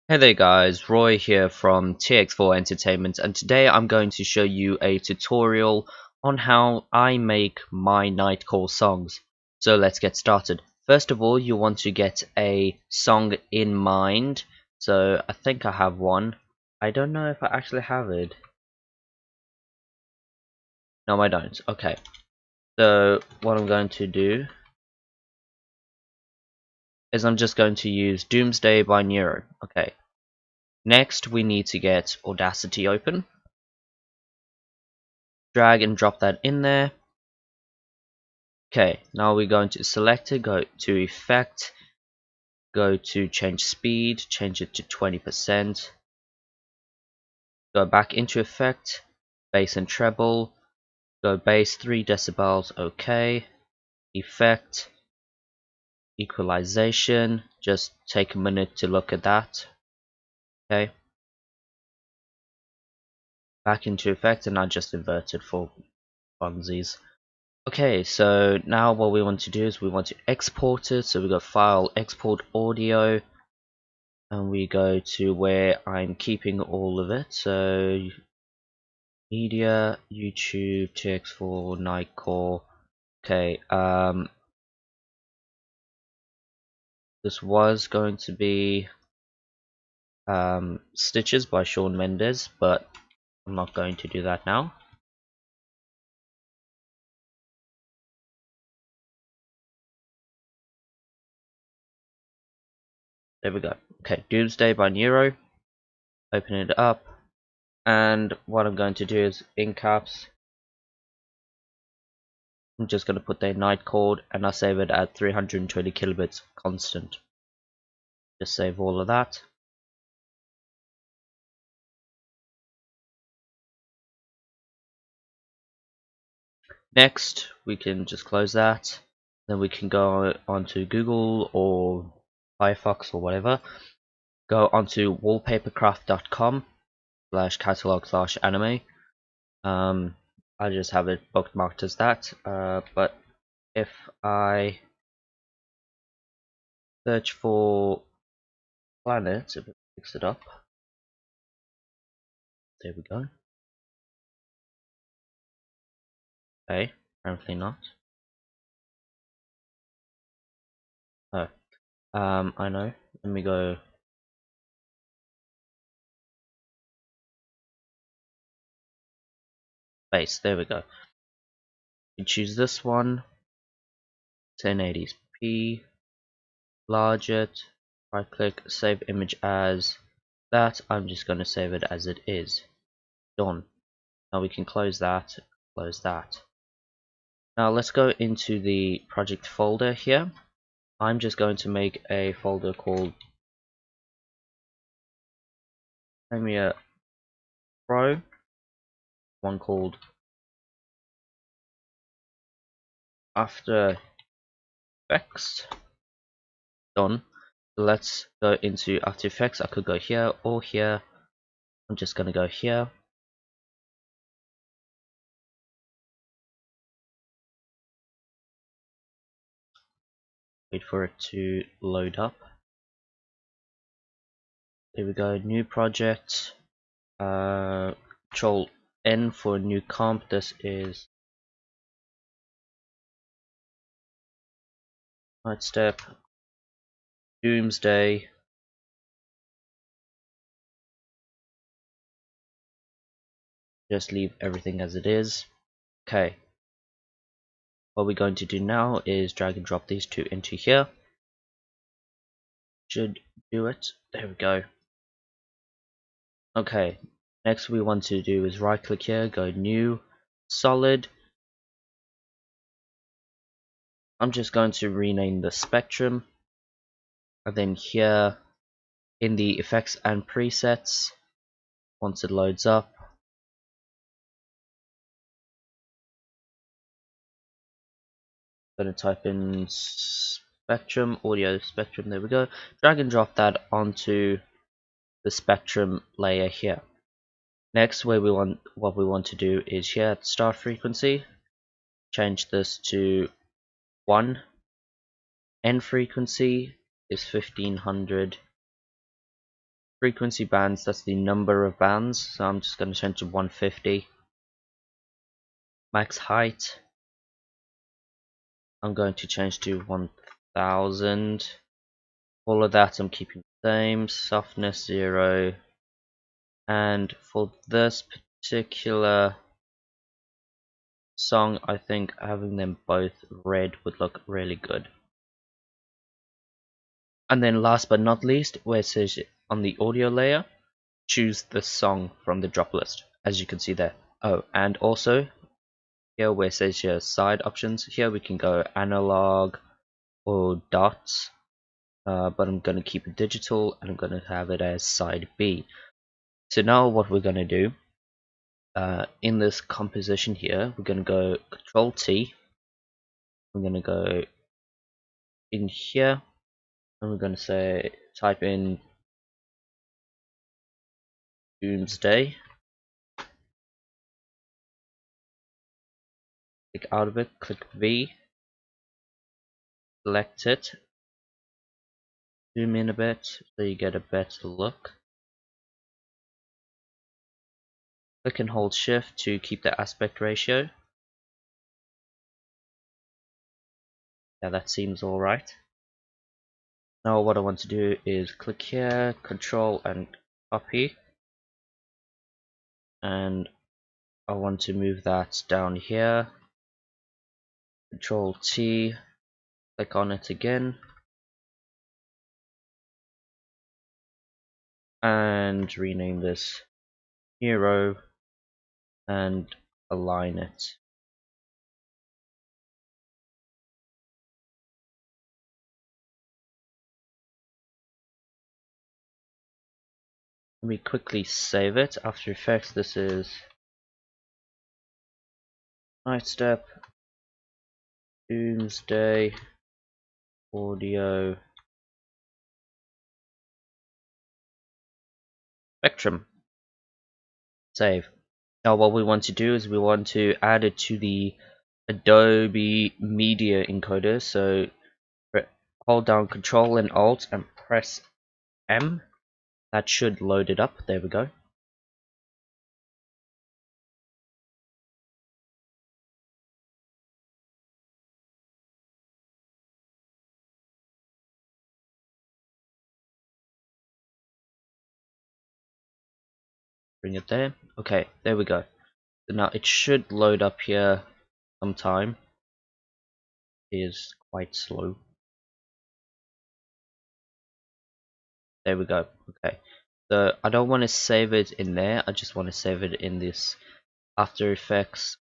Hey there guys, Roy here from TX4 Entertainment, and today I'm going to show you a tutorial on how I make my Nightcore songs. So let's get started. First of all, you want to get a song in mind. So I think I have one. I don't know if I actually have it. No, I don't. Okay. So what I'm going to do is I'm just going to use Doomsday by Nero. Okay. Next, we need to get Audacity open. Drag and drop that in there. Okay, now we're going to select it, go to effect, go to change speed, change it to 20%, go back into effect, bass and treble, go bass 3 decibels, okay, effect, equalization, just take a minute to look at that, okay, back into effect, and I just invert it for funsies. Okay, so now what we want to do is we want to export it, so we go file, export audio, and we go to where I'm keeping all of it, so media, YouTube, TX4, Nightcore. Okay, this was going to be Stitches by Shawn Mendes, but I'm not going to do that now. There we go. Okay, Doomsday by Nero. Open it up, and what I'm going to do is in caps, I'm just going to put the Nightcore, and I'll save it at 320 kilobits constant. Just save all of that. Next, we can just close that. Then we can go onto Google or Firefox or whatever. Go onto wallpapercraft.com/catalog/anime. I just have it bookmarked as that. But if I search for planet, if it picks it up, there we go. Okay, apparently not. Oh, I know. Let me go. Base. There we go. You choose this one. 1080p. Large it, right click, save image as that. I'm just going to save it as it is. Done. Now we can close that, close that. Now let's go into the project folder here. I'm just going to make a folder called Premiere Pro, one called After Effects. Done. Let's go into After Effects. I could go here or here. I'm just going to go here. Wait for it to load up. There we go, new project. Control N for new comp. This is Night Step, Doomsday. Just leave everything as it is. Okay. What we're going to do now is drag and drop these two into here. Should do it. There we go. Okay. Next we want to do is right click here, go new, solid. I'm just going to rename the spectrum. And then here in the effects and presets, once it loads up, going to type in spectrum, audio spectrum, there we go. Drag and drop that onto the spectrum layer here. Next, what we want to do is here at start frequency, change this to 1. End frequency is 1500. Frequency bands, that's the number of bands, so I'm just going to change to 150. Max height, I'm going to change to 1000. All of that I'm keeping the same. Softness 0. And for this particular song, I think having them both red would look really good. And then last but not least, where it says on the audio layer, choose the song from the drop list, as you can see there. Oh, and also here where it says your side options, here we can go analog or dots, but I'm going to keep it digital and I'm going to have it as side B. So now what we're going to do, in this composition here, we're going to go Control T, we're going to go in here, and we're going to say, type in Doomsday, click out of it, click V, select it, zoom in a bit so you get a better look. Click and hold shift to keep the aspect ratio. Yeah, that seems alright. Now what I want to do is click here, control and copy, and I want to move that down here, control T, click on it again, and rename this hero and align it. Let me quickly save it. After Effects, this is Night Step, Doomsday, Audio, Spectrum. Save. Now what we want to do is we want to add it to the Adobe Media Encoder. So hold down Control and Alt and press M. That should load it up. There we go. Bring it there. Okay, there we go. So now it should load up here sometime. It is quite slow. There we go. Okay. So I don't want to save it in there. I just want to save it in this After Effects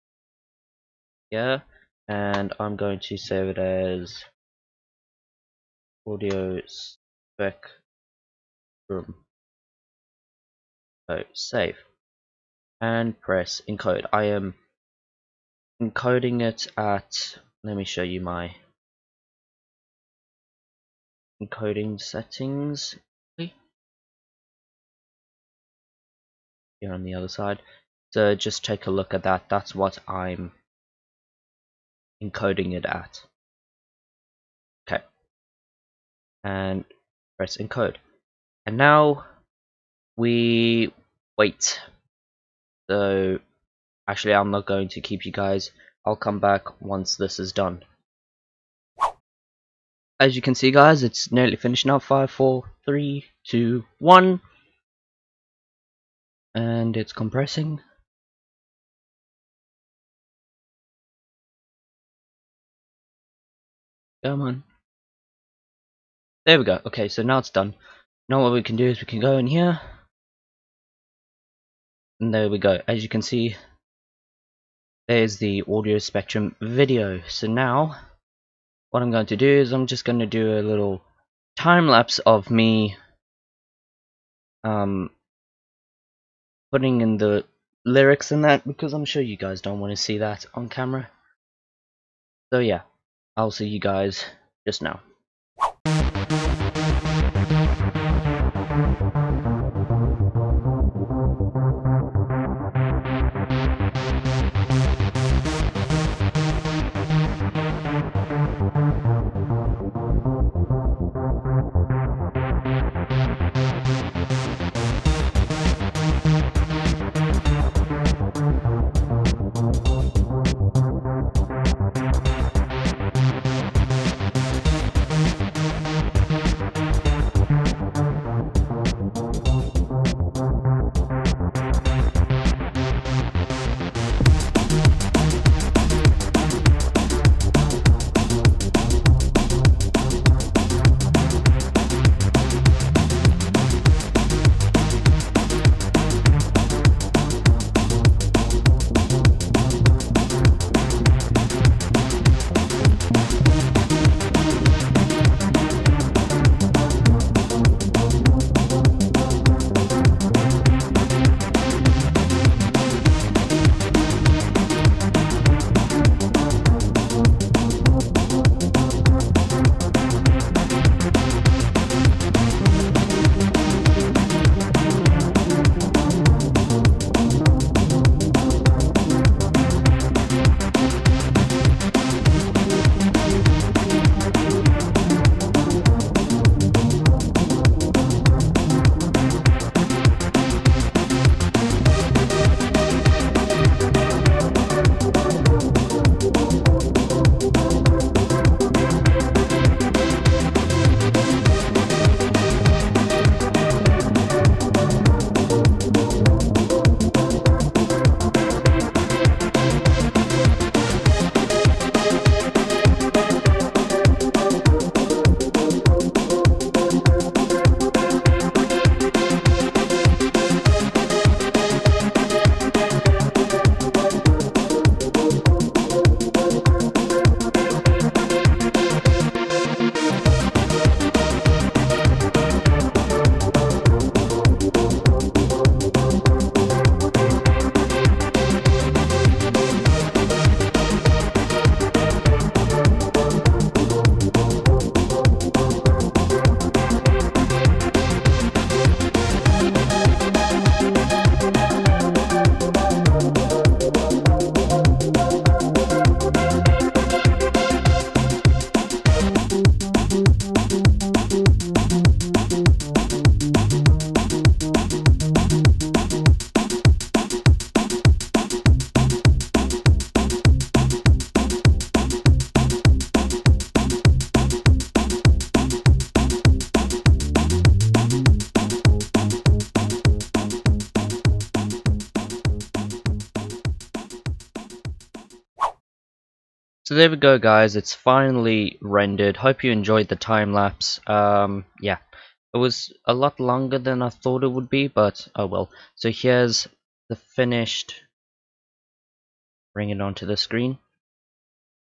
here. And I'm going to save it as Audio Spectrum. So save. And press encode. I am encoding it at, let me show you my encoding settings here on the other side. So just take a look at that. That's what I'm encoding it at. Okay. And press encode. And now we wait. So actually I'm not going to keep you guys. I'll come back once this is done. As you can see guys, it's nearly finished now. 5, 4, 3, 2, 1. And it's compressing. Come on. There we go. Okay, so now it's done. Now what we can do is we can go in here. And there we go. As you can see, there's the audio spectrum video. So now what I'm going to do is I'm just going to do a little time lapse of me putting in the lyrics in that, because I'm sure you guys don't want to see that on camera. So yeah, I'll see you guys just now. So there we go, guys, it's finally rendered. Hope you enjoyed the time lapse. Yeah, it was a lot longer than I thought it would be, but oh well. So here's the finished, bring it onto the screen.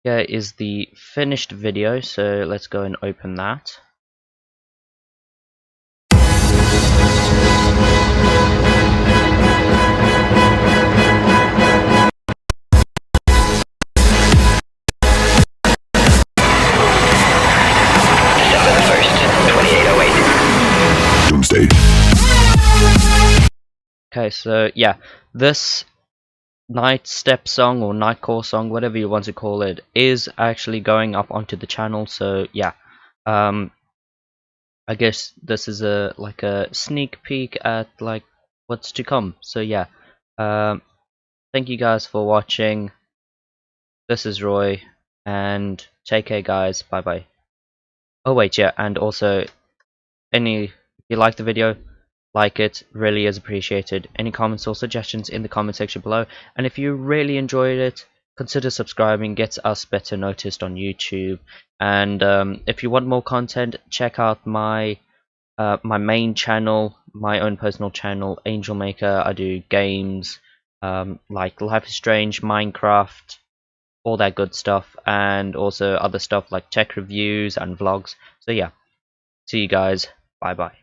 Here is the finished video, so let's go and open that. Doomsday. Okay, so yeah, this night step song or nightcore song, whatever you want to call it, is actually going up onto the channel. So yeah, I guess this is a like a sneak peek at like what's to come. So yeah, thank you guys for watching. This is Roy, and take care, guys. Bye bye. Oh wait, yeah, and also if you like the video, like it, really is appreciated. Any comments or suggestions in the comment section below, and if you really enjoyed it, consider subscribing, gets us better noticed on YouTube. And if you want more content, check out my my main channel, my own personal channel, Angel Maker. I do games like Life is Strange, Minecraft, all that good stuff, and also other stuff like tech reviews and vlogs. So yeah, see you guys, bye bye.